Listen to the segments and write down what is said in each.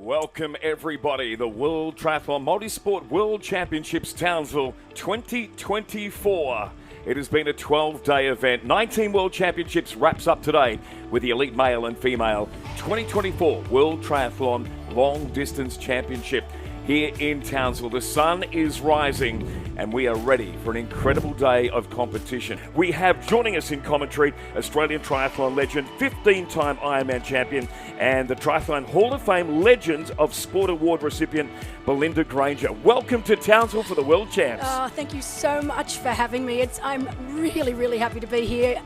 Welcome everybody, the World Triathlon Multisport World Championships Townsviille 2024. It has been a 12-day event. 19 World Championships wraps up today with the elite male and female 2024 World Triathlon Long Distance Championship here in Townsviille. The sun is rising and we are ready for an incredible day of competition. We have joining us in commentary Australian triathlon legend, 15-time Ironman champion, and the Triathlon Hall of Fame Legends of Sport Award recipient, Belinda Granger. Welcome to Townsviille for the World Champs. Oh, thank you so much for having me. I'm really, really happy to be here.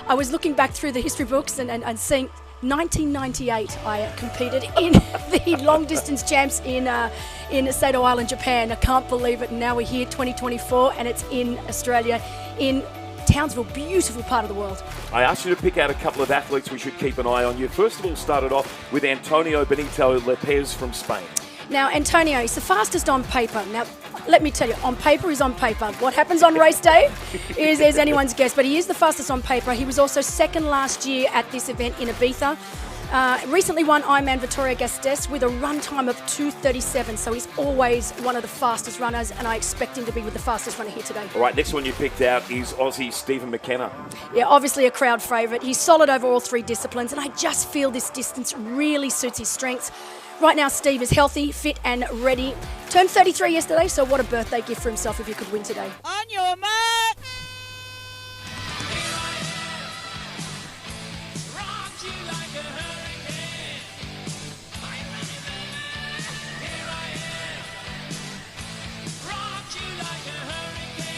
I was looking back through the history books and seeing 1998 I competed in the long distance champs in Sado Island, Japan. I can't believe it. Now we're here 2024 and it's in Australia, in Townsviille, beautiful part of the world. I asked you to pick out a couple of athletes we should keep an eye on. You first of all started off with Antonio Benito Lopez from Spain. Now, Antonio is the fastest on paper. Now, let me tell you, on paper is on paper. What happens on race day is anyone's guess, but he is the fastest on paper. He was also second last year at this event in Ibiza. Recently won Ironman Vitoria-Gasteiz with a run time of 2:37, so he's always one of the fastest runners, and I expect him to be with the fastest runner here today. All right, next one you picked out is Aussie Stephen McKenna. Yeah, obviously a crowd favourite. He's solid over all three disciplines, and I just feel this distance really suits his strengths. Right now, Steve is healthy, fit and ready. Turned 33 yesterday, so what a birthday gift for himself if he could win today. On your mark!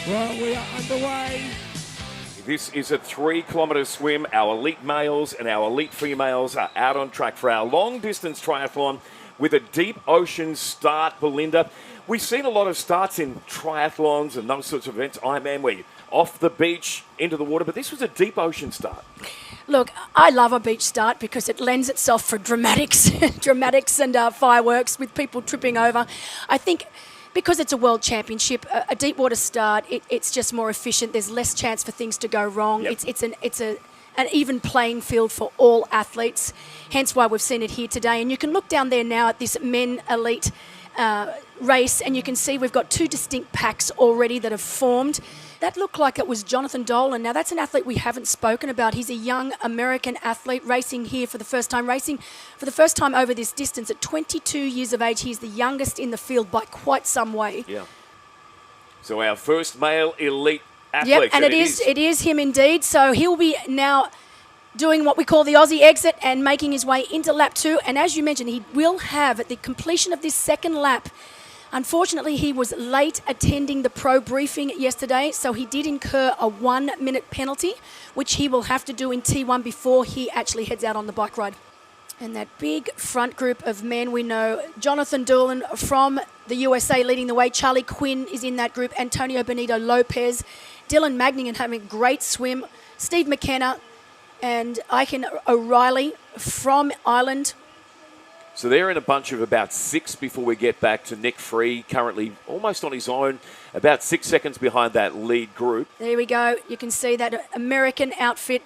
Well, we are underway. This is a 3-kilometre swim. Our elite males and our elite females are out on track for our long-distance triathlon with a deep ocean start, Belinda. We've seen a lot of starts in triathlons and those sorts of events. Ironman, where you're off the beach, into the water, but this was a deep ocean start. Look, I love a beach start because it lends itself for dramatics and fireworks with people tripping over. I think because it's a world championship, a deep water start, it's just more efficient. There's less chance for things to go wrong. Yep. It's an even playing field for all athletes, hence why we've seen it here today. And you can look down there now at this men elite race, and you can see we've got two distinct packs already that have formed. That looked like it was Jonathan Dolan. Now, that's an athlete we haven't spoken about. He's a young American athlete racing here for the first time over this distance. At 22 years of age, he's the youngest in the field by quite some way. Yeah. So our first male elite athlete. Yep, and it is him indeed. So he'll be now doing what we call the Aussie exit and making his way into lap 2. And as you mentioned, he will have, at the completion of this second lap, unfortunately, he was late attending the pro briefing yesterday, so he did incur a 1-minute penalty, which he will have to do in T1 before he actually heads out on the bike ride. And that big front group of men, we know Jonathan Dolan from the USA leading the way. Charlie Quinn is in that group. Antonio Benito Lopez, Dylan Magningan having a great swim. Steve McKenna and Aiken O'Reilly from Ireland. So they're in a bunch of about 6 before we get back to Nick Free, currently almost on his own, about 6 seconds behind that lead group. There we go. You can see that American outfit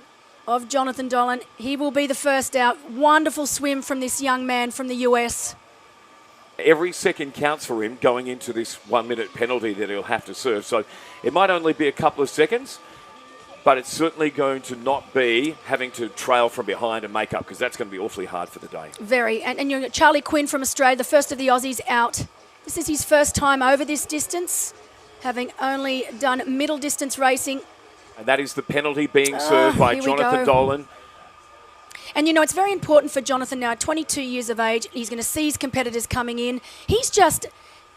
of Jonathan Dolan. He will be the first out. Wonderful swim from this young man from the US. Every second counts for him going into this 1-minute penalty that he'll have to serve. So it might only be a couple of seconds, but it's certainly going to not be having to trail from behind and make up, because that's going to be awfully hard for the day. Very. And you know, Charlie Quinn from Australia, the first of the Aussies out. This is his first time over this distance, having only done middle distance racing. And that is the penalty being served by Jonathan Dolan. And, you know, it's very important for Jonathan now, 22 years of age. He's going to see his competitors coming in.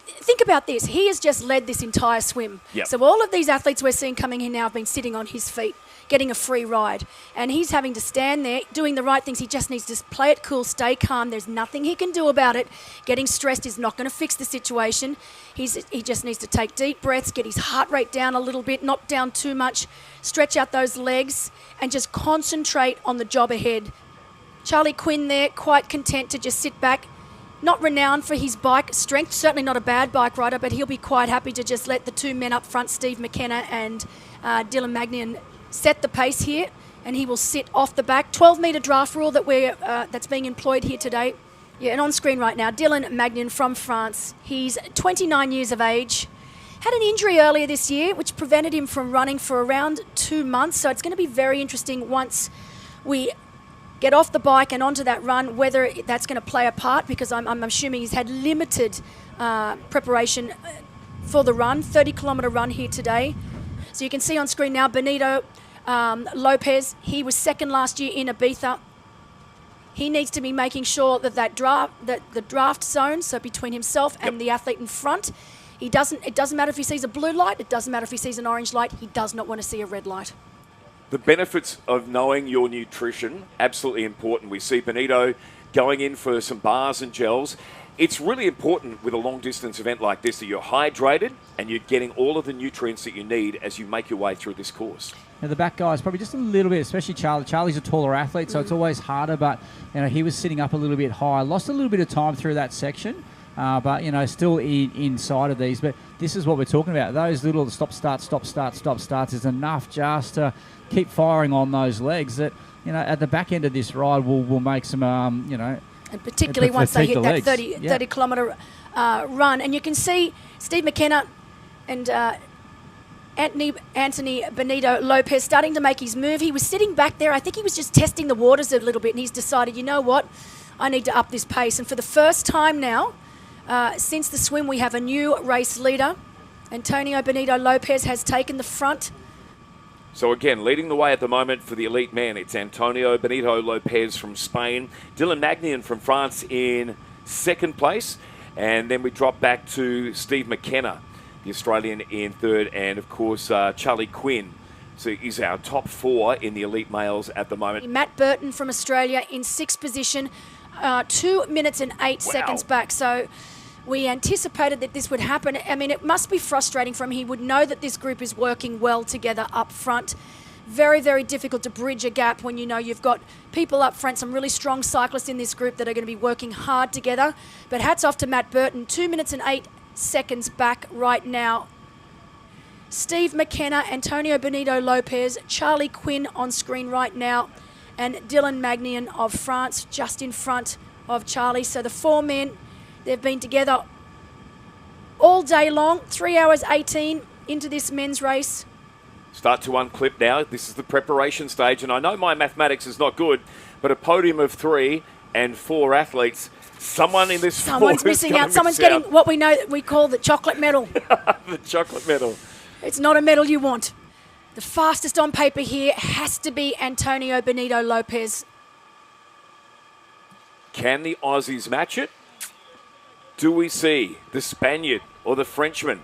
Think about this. He has just led this entire swim. Yep. So all of these athletes we're seeing coming in now have been sitting on his feet, getting a free ride. And he's having to stand there, doing the right things. He just needs to play it cool, stay calm. There's nothing he can do about it. Getting stressed is not going to fix the situation. He just needs to take deep breaths, get his heart rate down a little bit, not down too much, stretch out those legs, and just concentrate on the job ahead. Charlie Quinn there, quite content to just sit back. Not renowned for his bike strength, certainly not a bad bike rider, but he'll be quite happy to just let the two men up front, Steve McKenna and Dylan Magningan, set the pace here, and he will sit off the back. 12-metre draft rule that's being employed here today. Yeah, and on screen right now, Dylan Magnin from France. He's 29 years of age. Had an injury earlier this year, which prevented him from running for around 2 months. So it's going to be very interesting once we get off the bike and onto that run, whether that's going to play a part, because I'm assuming he's had limited preparation for the run, 30-kilometre run here today. So you can see on screen now, Benito Lopez, he was second last year in Ibiza. He needs to be making sure that the draft zone, so between himself and the athlete in front, it doesn't matter if he sees a blue light, it doesn't matter if he sees an orange light, he does not want to see a red light. The benefits of knowing your nutrition, absolutely important. We see Benito going in for some bars and gels. It's really important with a long-distance event like this that you're hydrated and you're getting all of the nutrients that you need as you make your way through this course. Now, the back guy is probably just a little bit, especially Charlie. Charlie's a taller athlete, so it's always harder, but he was sitting up a little bit high. Lost a little bit of time through that section, but still inside of these. But this is what we're talking about. Those little stop starts is enough just to keep firing on those legs that, at the back end of this ride will make some, And particularly once they hit that 30-kilometre run. And you can see Steve McKenna and Anthony Benito Lopez starting to make his move. He was sitting back there. I think he was just testing the waters a little bit, and he's decided, you know what, I need to up this pace. And for the first time now, since the swim, we have a new race leader. Antonio Benito Lopez has taken the front. So again, leading the way at the moment for the elite men, it's Antonio Benito Lopez from Spain, Dylan Magnin from France in second place, and then we drop back to Steve McKenna, the Australian, in third, and of course Charlie Quinn. So he's our top four in the elite males at the moment. Matt Burton from Australia in sixth position, 2 minutes and 8 seconds back. So we anticipated that this would happen. I mean, it must be frustrating for him. He would know that this group is working well together up front. Very, very difficult to bridge a gap when you know you've got people up front, some really strong cyclists in this group that are going to be working hard together. But hats off to Matt Burton, 2 minutes and 8 seconds back right now. Steve McKenna, Antonio Benito Lopez, Charlie Quinn on screen right now, and Dylan Magnin of France just in front of Charlie. So the four men, they've been together all day long, 3 hours 18 into this men's race. Start to unclip now. This is the preparation stage, and I know my mathematics is not good, but a podium of 3 and 4 athletes, someone in this Someone's missing out. Someone's getting what we call the chocolate medal. The chocolate medal. It's not a medal you want. The fastest on paper here has to be Antonio Benito Lopez. Can the Aussies match it? Do we see the Spaniard or the Frenchman?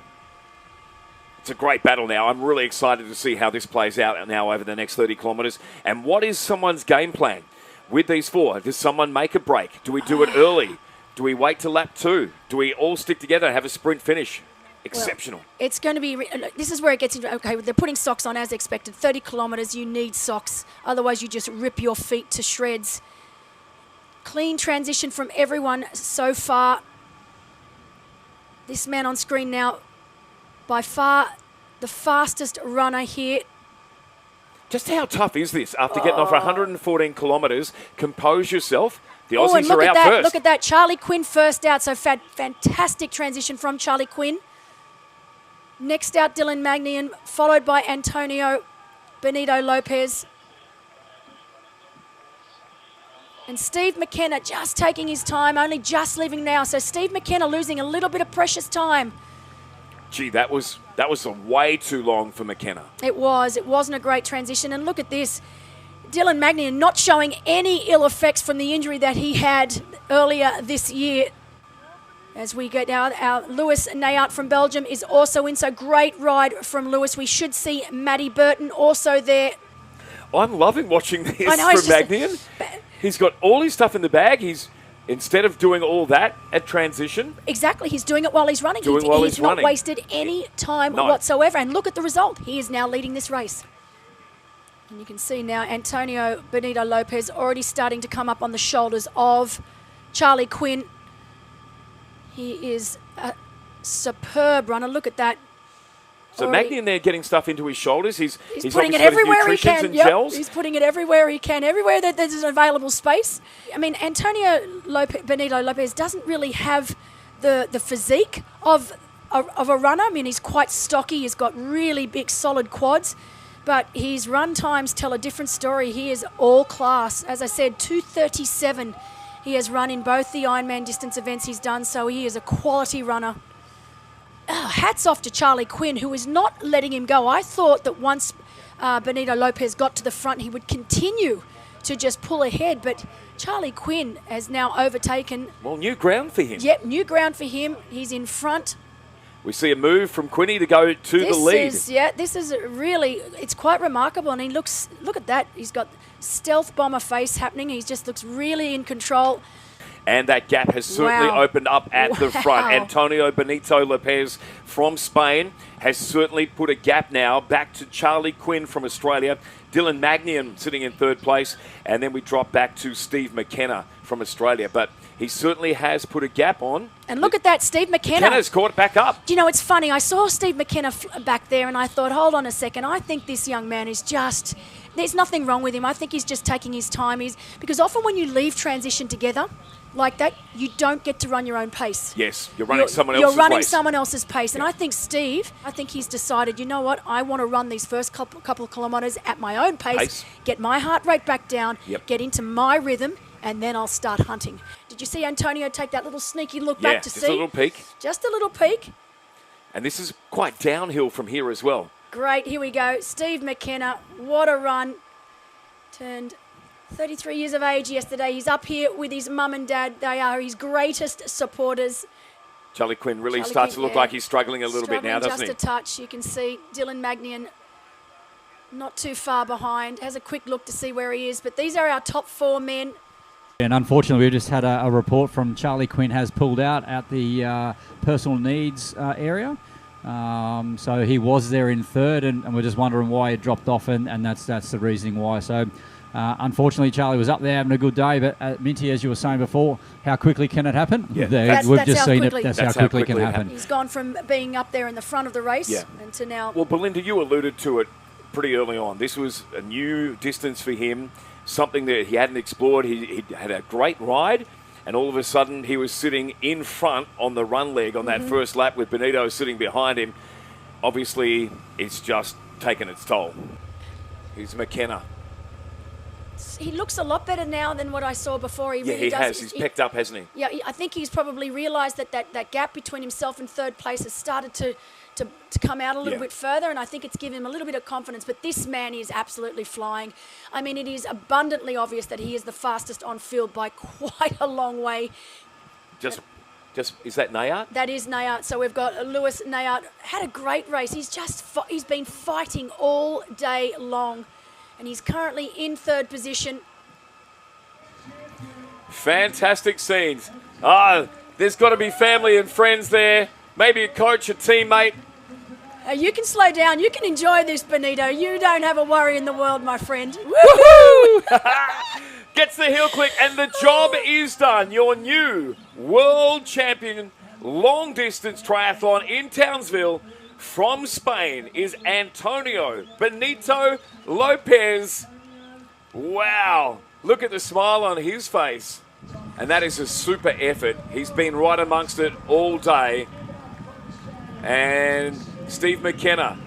It's a great battle now. I'm really excited to see how this plays out now over the next 30 kilometres. And what is someone's game plan with these four? Does someone make a break? Do we do it early? Do we wait till lap 2? Do we all stick together and have a sprint finish? Exceptional. Well, it's going to be... This is where it gets into... Okay, they're putting socks on as expected. 30 kilometres, you need socks. Otherwise, you just rip your feet to shreds. Clean transition from everyone so far. This man on screen now, by far the fastest runner here. Just how tough is this? After getting off 114 kilometres, compose yourself. The Aussies and look are at out that, first. Look at that. Charlie Quinn first out. So fantastic transition from Charlie Quinn. Next out, Dylan Magnin, followed by Antonio Benito Lopez. And Steve McKenna just taking his time, only just leaving now. So Steve McKenna losing a little bit of precious time. Gee, that was way too long for McKenna. It was. It wasn't a great transition. And look at this. Dylan Magnin not showing any ill effects from the injury that he had earlier this year. As we get now, our Lewis Nayart from Belgium is also in. So great ride from Lewis. We should see Matty Burton also there. I'm loving watching this I know, from Magnin. He's got all his stuff in the bag. He's, instead of doing all that at transition. Exactly. He's doing it while he's running. He's not wasted any time whatsoever. And look at the result. He is now leading this race. And you can see now Antonio Benito Lopez already starting to come up on the shoulders of Charlie Quinn. He is a superb runner. Look at that. So Magnian there getting stuff into his shoulders. He's putting obviously it got his everywhere he nutritions can. and Yep. gels. He's putting it everywhere he can, everywhere that there's an available space. I mean, Benito Lopez doesn't really have the physique of a runner. I mean, he's quite stocky. He's got really big, solid quads. But his run times tell a different story. He is all class. As I said, 2:37 he has run in both the Ironman distance events he's done, so he is a quality runner. Hats off to Charlie Quinn, who is not letting him go. I thought that once Benito Lopez got to the front, he would continue to just pull ahead, but Charlie Quinn has now overtaken. Well, new ground for him. Yep, new ground for him. He's in front. We see a move from Quinny to go to the lead. This is really, it's quite remarkable. And look at that. He's got stealth bomber face happening. He just looks really in control. And that gap has certainly opened up at the front. Antonio Benito Lopez from Spain has certainly put a gap now back to Charlie Quinn from Australia. Dylan Magnian sitting in third place. And then we drop back to Steve McKenna from Australia. But he certainly has put a gap on. And look at that, Steve McKenna. McKenna's caught back up. You know, it's funny. I saw Steve McKenna back there and I thought, hold on a second. I think this young man is just, there's nothing wrong with him. I think he's just taking his time. Because often when you leave transition together like that, you don't get to run your own pace. Yes, you're running someone else's race. Someone else's pace. And I think Steve, he's decided, you know what, I want to run these first couple of kilometres at my own pace, get my heart rate back down, get into my rhythm, and then I'll start hunting. Did you see Antonio take that little sneaky look back to see? Just a little peek. Just a little peek. And this is quite downhill from here as well. Great, here we go. Steve McKenna, what a run. Turned 33 years of age yesterday. He's up here with his mum and dad. They are his greatest supporters. Charlie Quinn really starts to look like he's struggling a little bit now, doesn't he? Just a touch. You can see Dylan Magnian not too far behind. Has a quick look to see where he is. But these are our top four men. And unfortunately, we just had a report from Charlie Quinn has pulled out at the personal needs area. So he was there in third, and we're just wondering why he dropped off, and that's the reasoning why. So unfortunately, Charlie was up there having a good day, but Minty, as you were saying before, how quickly can it happen? Yeah. We've just seen it. That's how quickly it can happen. He's gone from being up there in the front of the race and to now. Well, Belinda, you alluded to it pretty early on. This was a new distance for him. Something that he hadn't explored. He had a great ride, and all of a sudden he was sitting in front on the run leg on that first lap with Benito sitting behind him. Obviously, it's just taken its toll. Here's McKenna. He looks a lot better now than what I saw before. He has. He's picked up, hasn't he? Yeah, I think he's probably realised that gap between himself and third place has started to come out a little bit further, and I think it's given him a little bit of confidence. But this man is absolutely flying. I mean, it is abundantly obvious that he is the fastest on field by quite a long way. Just is that Nayart? That is Nayart. So we've got Lewis Nayart. Had a great race. He's been fighting all day long, and he's currently in third position. Fantastic scenes. There's got to be family and friends there. Maybe a coach, a teammate. You can slow down. You can enjoy this, Benito. You don't have a worry in the world, my friend. Woohoo! Gets the heel click, and the job is done. Your new world champion long distance triathlon in Townsviille from Spain is Antonio Benito Lopez. Wow. Look at the smile on his face. And that is a super effort. He's been right amongst it all day. And Steve McKenna,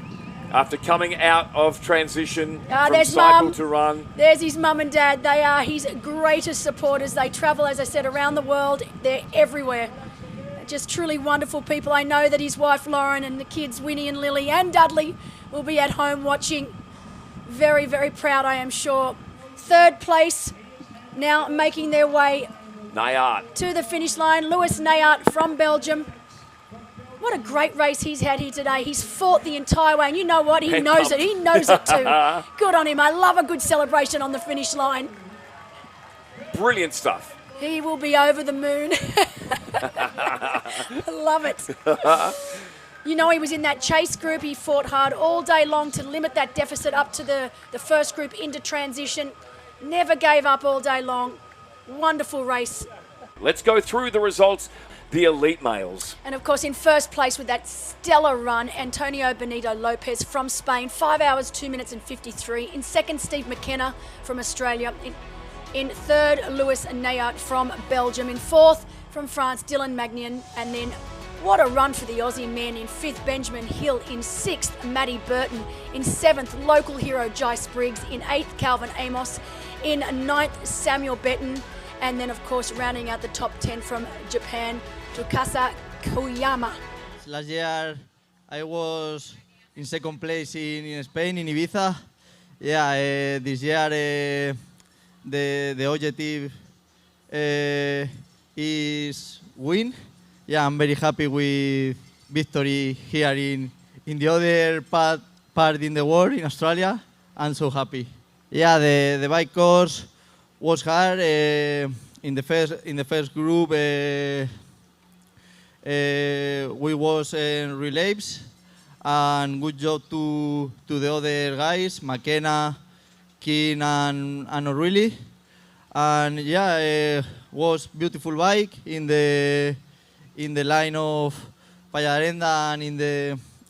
after coming out of transition from cycle to run. There's his mum and dad. They are his greatest supporters. They travel, as I said, around the world. They're everywhere. Just truly wonderful people. I know that his wife Lauren and the kids Winnie and Lily and Dudley will be at home watching. Very, very proud, I am sure. Third place, now making their way Nayart to the finish line. Lewis Nayart from Belgium. What a great race he's had here today. He's fought the entire way, and you know what? He knows it. He knows it too. Good on him. I love a good celebration on the finish line. Brilliant stuff. He will be over the moon. I love it. You know, he was in that chase group. He fought hard all day long to limit that deficit up to the first group into transition. Never gave up all day long. Wonderful race. Let's go through the results. The elite males. And of course, in first place with that stellar run, Antonio Benito Lopez from Spain, 5 hours, 2 minutes and 53. In second, Steve McKenna from Australia. In third, Louis Nayart from Belgium. In fourth, from France, Dylan Magnian. And then what a run for the Aussie men. In fifth, Benjamin Hill. In sixth, Matty Burton. In seventh, local hero Jai Briggs. In eighth, Calvin Amos. In ninth, Samuel Betten. And then, of course, rounding out the top 10 from Japan, Tsukasa Koyama. Last year, I was in second place in Spain, in Ibiza. Yeah, this year the objective is win. Yeah, I'm very happy with victory here in the other part in the world, in Australia. I'm so happy. Yeah, the bike course was hard. In the first group, we was in relays, and good job to the other guys, McKenna, Keane, and O'Reilly. And yeah, was beautiful bike in the line of Pallarenda and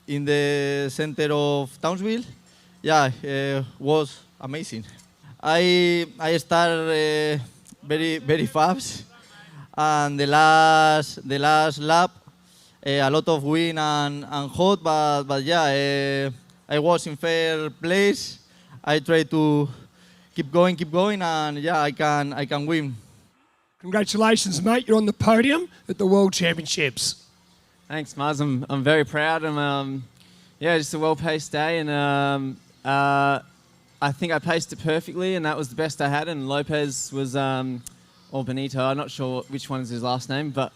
in the center of Townsviille. Yeah, was amazing. I started very fast, and the last lap, a lot of wind and hot, but yeah, I was in fair place. I tried to keep going, and yeah, I can win. Congratulations, mate! You're on the podium at the World Championships. Thanks, Maz. I'm very proud. Yeah, just a well-paced day, and I think I paced it perfectly, and that was the best I had. And Lopez was, or Benito, I'm not sure which one is his last name, but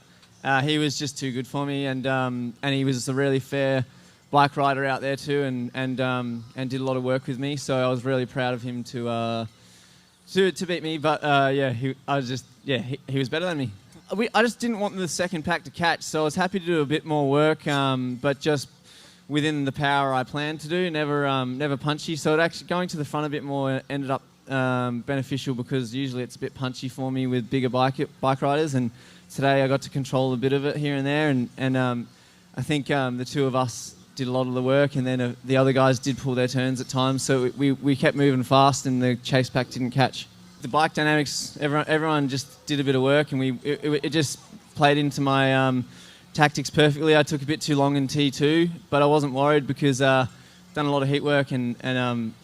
he was just too good for me, and he was a really fair bike rider out there too, and did a lot of work with me. So I was really proud of him to beat me. But yeah, he was better than me. I just didn't want the second pack to catch, so I was happy to do a bit more work, but just within the power I planned to do, never punchy. So it actually going to the front a bit more ended up beneficial, because usually it's a bit punchy for me with bigger bike riders, and today I got to control a bit of it here and there, and I think the two of us did a lot of the work, and then the other guys did pull their turns at times, so we kept moving fast and the chase pack didn't catch. The bike dynamics, everyone just did a bit of work, and it just played into my tactics perfectly. I took a bit too long in T2, but I wasn't worried, because I've done a lot of heat work, and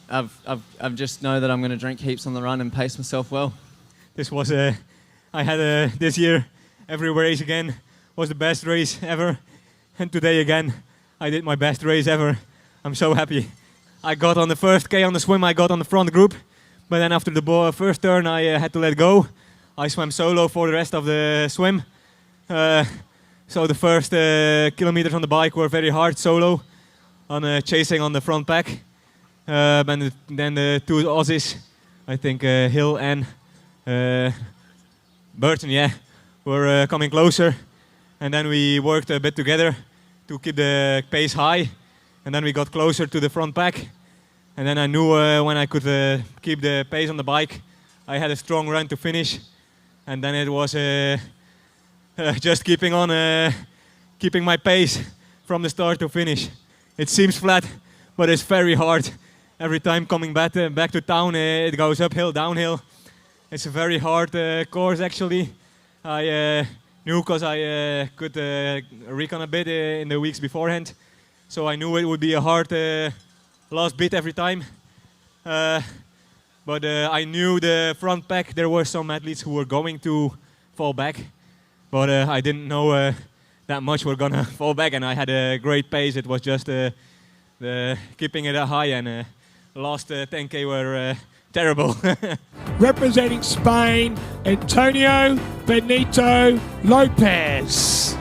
I've just know that I'm going to drink heaps on the run and pace myself well. This was I had this year every race again was the best race ever, and today again I did my best race ever. I'm so happy. I got on the first K on the swim, I got on the front group, but then after the first turn I had to let go. I swam solo for the rest of the swim. So the first kilometers on the bike were very hard solo, on chasing on the front pack. And then the two Aussies, I think Hill and Burton, yeah, were coming closer. And then we worked a bit together to keep the pace high. And then we got closer to the front pack. And then I knew when I could keep the pace on the bike, I had a strong run to finish. And then it was just keeping my pace from the start to finish. It seems flat, but it's very hard. Every time coming back to town, it goes uphill, downhill. It's a very hard course, actually. I knew, because I could recon a bit in the weeks beforehand. So I knew it would be a hard last bit every time. But I knew the front pack, there were some athletes who were going to fall back. But I didn't know that much were gonna fall back, and I had a great pace. It was just keeping it high, and last 10K were terrible. Representing Spain, Antonio Benito Lopez.